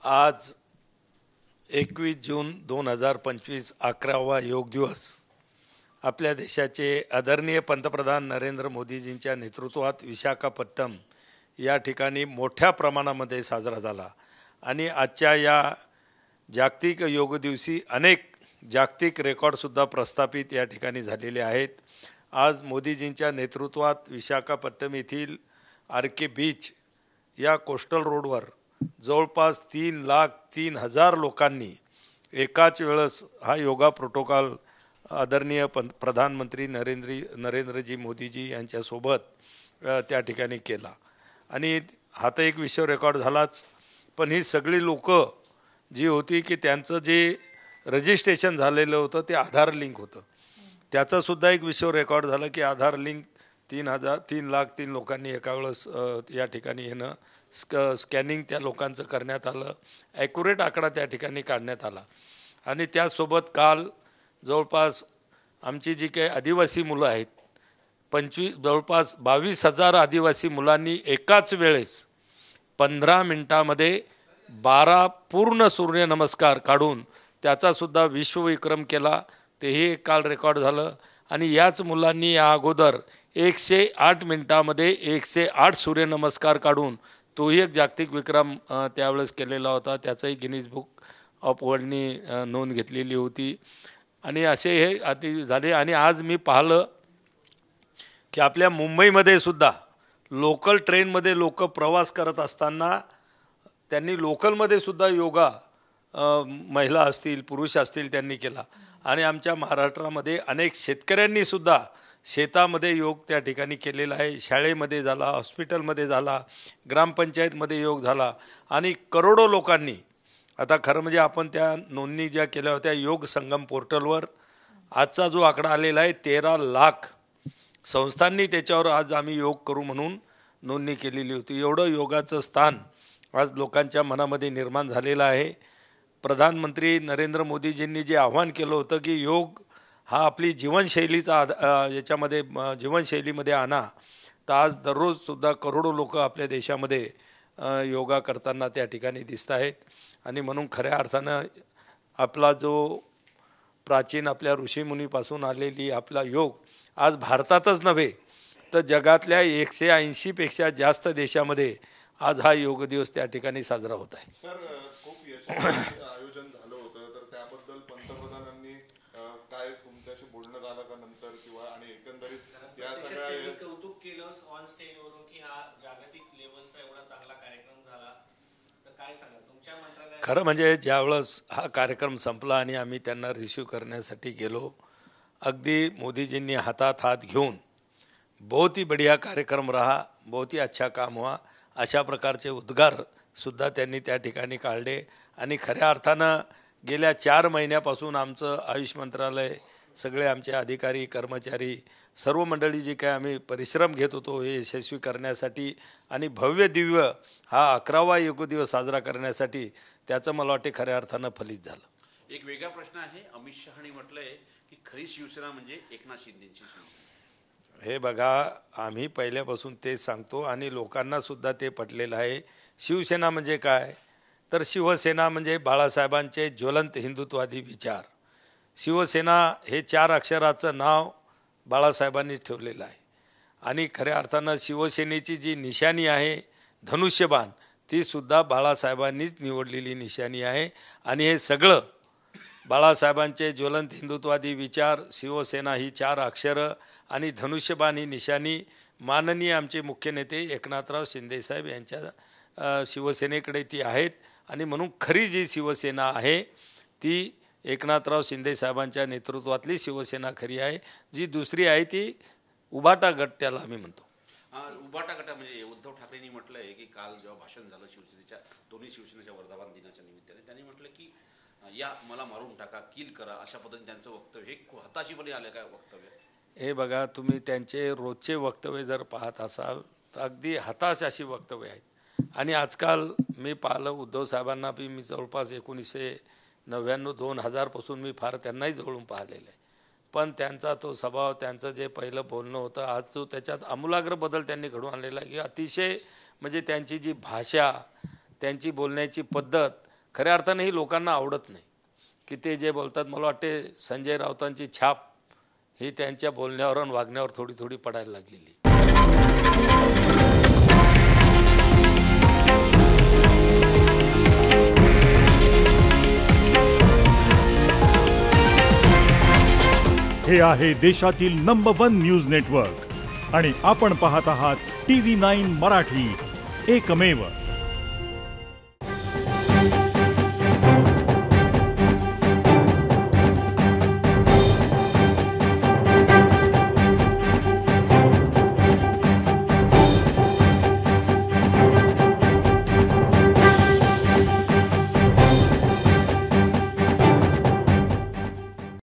आज 21 जून 2025 11वा योग दिवस आपल्या देशाचे आदरणीय पंतप्रधान नरेंद्र मोदीजींच्या नेतृत्वात विशाखापट्टणम या ठिकाणी मोठ्या प्रमाणामध्ये साजरा झाला आणि आजच्या या जागतिक योग दिवशी अनेक जागतिक रेकॉर्डसुद्धा प्रस्थापित या ठिकाणी झालेले आहेत। आज मोदीजींच्या नेतृत्वात विशाखापट्टणम येथील आर.के. बीच या कोस्टल रोडवर जवळपास 3,03,000 लोकांनी एकाच वेळेस हा योगा प्रोटोकॉल आदरणीय प्रधानमंत्री नरेंद्रजी मोदीजी यांच्यासोबत त्या ठिकाणी केला आणि हा तर एक विश्व रेकॉर्ड झालाच। पण ही सगळी लोक जी होती की त्यांचं जे रजिस्ट्रेशन झालेलं होतं ते आधार लिंक होतं, त्याचा सुद्धा एक विश्व रेकॉर्ड झाला की आधार लिंक 3,03,000 लोकांनी एका वेळेस या ठिकाणी येणं स्कॅनिंग त्या लोकांचं करण्यात आलं, ॲक्युरेट आकडा त्या ठिकाणी काढण्यात आला। आणि त्यासोबत काल जवळपास आमची जी काही आदिवासी मुलं आहेत जवळपास 22,000 आदिवासी मुलांनी एकाच वेळेस 15 मिनिटामध्ये 12 पूर्ण सूर्यनमस्कार काढून त्याचासुद्धा विश्वविक्रम केला, तेही काल रेकॉर्ड झालं। आणि याच मुलांनी या अगोदर 108 मिनिटामध्ये 108 सूर्यनमस्कार काढून तोही एक जागतिक विक्रम त्यावेळेस केलेला होता, त्याचाही गिनीज बुक ऑफ वर्ल्डनी नोंद घेतलेली होती। आणि असे हे अति झाले। आणि आज मी पाहिलं की आपल्या मुंबईमध्ये सुद्धा लोकल ट्रेनमध्ये लोक प्रवास करत असताना त्यांनी लोकलमध्ये सुद्धा योगा महिला असतील पुरुष असतील त्यांनी केला। आणि आमच्या महाराष्ट्रामध्ये अनेक शेतकऱ्यांनी सुद्धा शेतामध्ये योग त्या ठिकाणी केलेला आहे, शाळेमध्ये झाला, हॉस्पिटलमध्ये झाला, ग्रामपंचायतमध्ये योग झाला आणि करोडो लोकांनी आता खरं म्हणजे आपण त्या नोंदणी ज्या केल्या होत्या योग संगम पोर्टलवर आजचा जो आकडा आलेला आहे 13 लाख संस्थांनी त्याच्यावर आज आम्ही योग करू म्हणून नोंदणी केलेली होती। एवढं योगाचं स्थान आज लोकांच्या मनामध्ये निर्माण झालेलं आहे। प्रधानमंत्री नरेंद्र मोदीजींनी जे आव्हान केलं होतं की योग हा आपली जीवनशैलीचा याच्यामध्ये जीवनशैलीमध्ये आणा, तर आज दररोजसुद्धा करोडो लोक आपल्या देशामध्ये योगा करताना त्या ठिकाणी दिसत आहेत। आणि म्हणून खऱ्या अर्थानं आपला जो प्राचीन आपल्या ऋषीमुनीपासून आलेली आपला योग आज भारतातच नव्हे तर जगातल्या 180पेक्षा जास्त देशामध्ये आज हा योग दिवस त्या ठिकाणी साजरा होत आहे। सर, खूप यशस्वी आयोजन झालं होतं, तर त्याबद्दल पंतप्रधानांनी काय तुमच्याशी बोलणं झालं का नंतर किंवा आणि एकंदरीत या सगळ्या कौतुक केलं ऑन स्टेजवरून की हा जागतिक लेवलचा एवढा चांगला कार्यक्रम झाला, तर काय सांगा तुमच्या मंत्रालयात? खरं म्हणजे ज्यावेळेस हा कार्यक्रम संपला आणि आम्ही त्यांना रिसीव्ह करण्यासाठी गेलो, अगदी मोदीजींनी हातात हात घेऊन बहुत ही बढ़िया कार्यक्रम रहा, बहुत ही अच्छा काम हुआ अशा प्रकारचे उद्गारसुद्धा त्यांनी त्या ठिकाणी काढले। आणि खऱ्या अर्थानं गेल्या 4 महिन्यापासून आमचं आयुष मंत्रालय सगळे आमचे अधिकारी कर्मचारी सर्व मंडळी जी काय आम्ही परिश्रम घेत होतो हे यशस्वी करण्यासाठी आणि भव्य दिव्य हा 11वा योग दिवस साजरा करण्यासाठी, त्याचं मला वाटते खऱ्या अर्थानं फलित झालं। एक वेगळा प्रश्न आहे, अमित शहानी म्हटलंय की खरी शिवसेना म्हणजे एकनाथ शिंदेची शिवसेना। हे बघा, आम्ही पहिल्यापासून तेच सांगतो आणि लोकांना सुद्धा ते पटलेलं आहे। शिवसेना म्हणजे काय, तर शिवसेना म्हणजे बाळासाहेबांचे ज्वलंत हिंदुत्ववादी विचार। शिवसेना हे 4 अक्षराचं नाव बाळासाहेबांनी ठेवलेलं आहे आणि खऱ्या अर्थानं शिवसेनेची जी निशाणी आहे धनुष्यबाण ती सुद्धा बाळासाहेबांनीच निवडलेली निशाणी आहे। आणि हे सगळं बाळासाहेबांचे ज्वलंत हिंदुत्ववादी विचार, शिवसेना ही 4 अक्षरं आणि धनुष्यबाण ही निशाणी माननीय आमचे मुख्य नेते एकनाथराव शिंदेसाहेब यांच्या शिवसेनेकडे ती आहेत। आणि म्हणून खरी जी शिवसेना आहे ती एकनाथराव शिंदेसाहेबांच्या नेतृत्वातली शिवसेना खरी आहे। जी दुसरी आहे ती उभाटा गट त्याला आम्ही म्हणतो। उभाटा गट म्हणजे उद्धव ठाकरेंनी म्हटलंय की काल जेव्हा भाषण झालं शिवसेनेच्या दोन्ही शिवसेनेच्या वर्धापन दिनाच्या निमित्ताने त्यांनी म्हटलं की या मला मारून टाका, किल करा, अशा पद्धतीने त्यांचं वक्तव्य हे हताशीपणे आलं काय वक्तव्य? हे बघा, तुम्ही त्यांचे रोजचे वक्तव्य जर पाहत असाल तर अगदी हताश अशी वक्तव्य आहेत। आणि आजकाल मी पाहिलं उद्धव साहेबांना मी जवळपास 1999-2000 पासून मी फार त्यांनाही जवळून पाहिलेलं आहे, पण त्यांचा तो स्वभाव, त्यांचं जे पहिलं बोलणं होतं आज जो त्याच्यात आमूलाग्र बदल त्यांनी घडवून आणलेला आहे की अतिशय म्हणजे त्यांची जी भाषा, त्यांची बोलण्याची पद्धत खऱ्या अर्थाने लोकांना आवडत नाही की ते जे बोलतात. मला वाटते संजय राऊतांची छाप ही त्यांच्या बोलण्यावर आणि वागण्यावर थोडी थोडी पडायला लागलेली. हे आहे देशातील नंबर 1 न्यूज नेटवर्क आणि आपण पाहत आहात TV9 मराठी, एकमेव.